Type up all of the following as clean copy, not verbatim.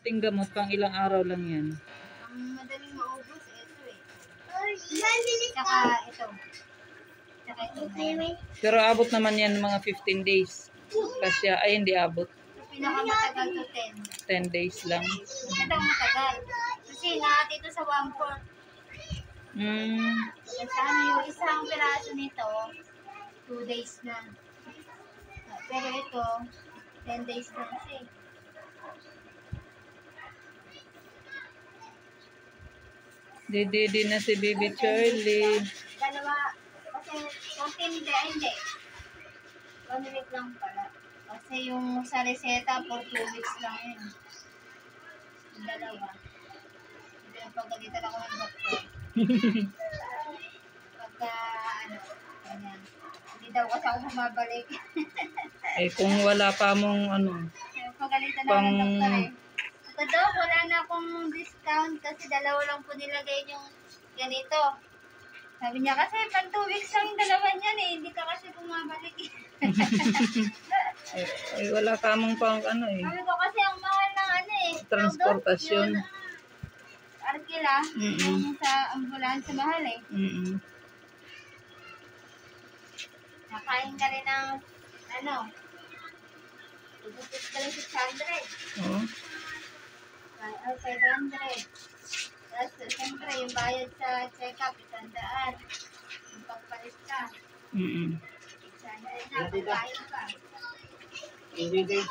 konting gamot, pang ilang araw lang yan. Ang madaling maubos, ito eh. Tsaka ito. Tsaka ito. Pero abot naman yan mga 15 days. Kasi ay hindi abot. Pinakamatagal to 10 10. days lang. Hindi daw matagal. Kasi lahat ito sa 1/4. Kasi yung isang piraso nito, 2 days na. Pero ito, 10 days na kasi. Didi na si Baby Charlie. Dalawa, kasi hindi. 1 week lang pala. Kasi yung sa reseta for 2 weeks lang yun. Yung dalawa. Hindi na pagalitan ako ng doktor. Pagka, ganyan. Hindi daw kasi ako bumabalik. Kung wala pa mong Pagalitan ako ng doktor eh. Ito daw, wala na akong discount kasi dalawa lang po nilagay yung ganito. Sabi niya kasi pag 2 weeks lang yung dalawa niyan eh. Hindi ka kasi bumabalik eh. Wala ka mong pang Sabi ko kasi ang mahal ng transportasyon. Arkila, yung sa ambulansya mahal eh. Nakain ka rin ng tugupit ka rin 600. Oo. 500. Tapos, siyempre, yung bayad sa check-up, 100. Yung pagpalit ka. 600 na, pagkain ka. Everyday.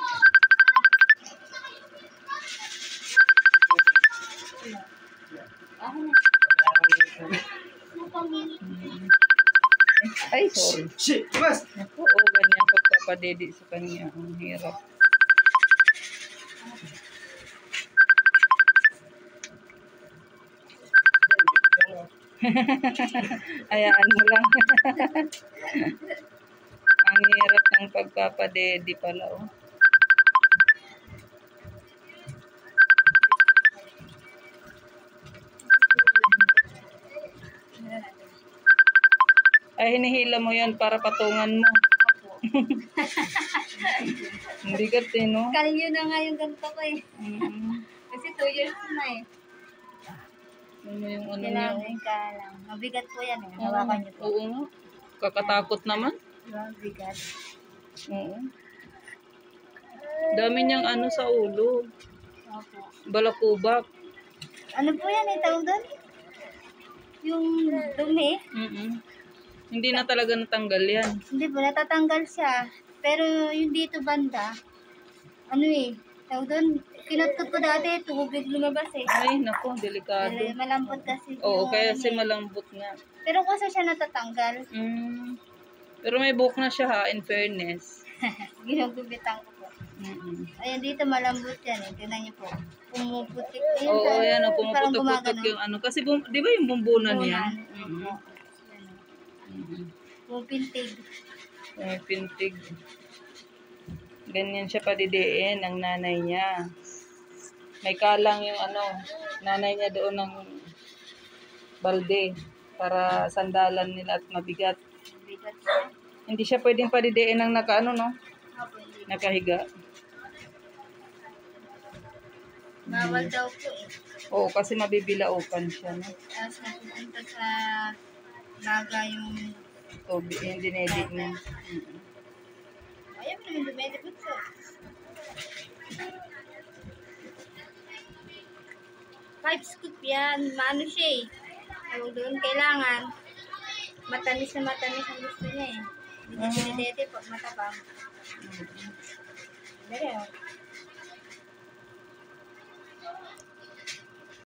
Ay, sorry. Shit, mas. Naku, ganyan pagpapadedi sa kanya. Ang hirap. Ayaan mo lang. Ang hirap ng pagpapadedi pala, oh. Ay, hinihila mo yan para patungan mo. Hindi ka no? Kalyo na nga yung ganito ko eh. Kasi 2 years na eh. Ano yung Kailangan ka lang. Mabigat po yan eh. Hawakan niyo po. Oo nga. Kakatakot naman. Mabigat. Oo. Dami niyang sa ulo. Opo. Balakubak. Ano po yan eh, tawag doon? Yung dumi. Hindi na talaga natanggal yan. Hindi po, natatanggal siya. Pero yung dito banda, tawag doon, kinutkot ko dati, tubig lumabas eh. Ay, naku, delikado. Pero malambot kasi. Oo, kaya si malambot nga. Pero kasi siya natatanggal. Pero may buhok na siya ha, in fairness. Ginugubitan ko po. Ayan, dito malambot yan eh. Tingnan niyo po. Pumuputik. Oo, ayan, pumuputok-putok yung Kasi di ba yung bumbunan niya? Pupintig. May pintig. Ganyan siya padidiin ng nanay niya. May kalang yung nanay niya doon ng balde para sandalan nila at mabigat. Hindi siya pwedeng padidiin ng nakahiga. Bawal daw po eh. Oo, kasi mabibilaukan siya. No? Tapos napupunta sa laga yung tubig, yung dinedit niya. Ayaw mo naman dumedikot po. 5 scoop yan. Maano siya eh. Tawag doon, kailangan matamis na matamis ang gusto niya eh. Hindi dinedete po, matabang. Dali oh.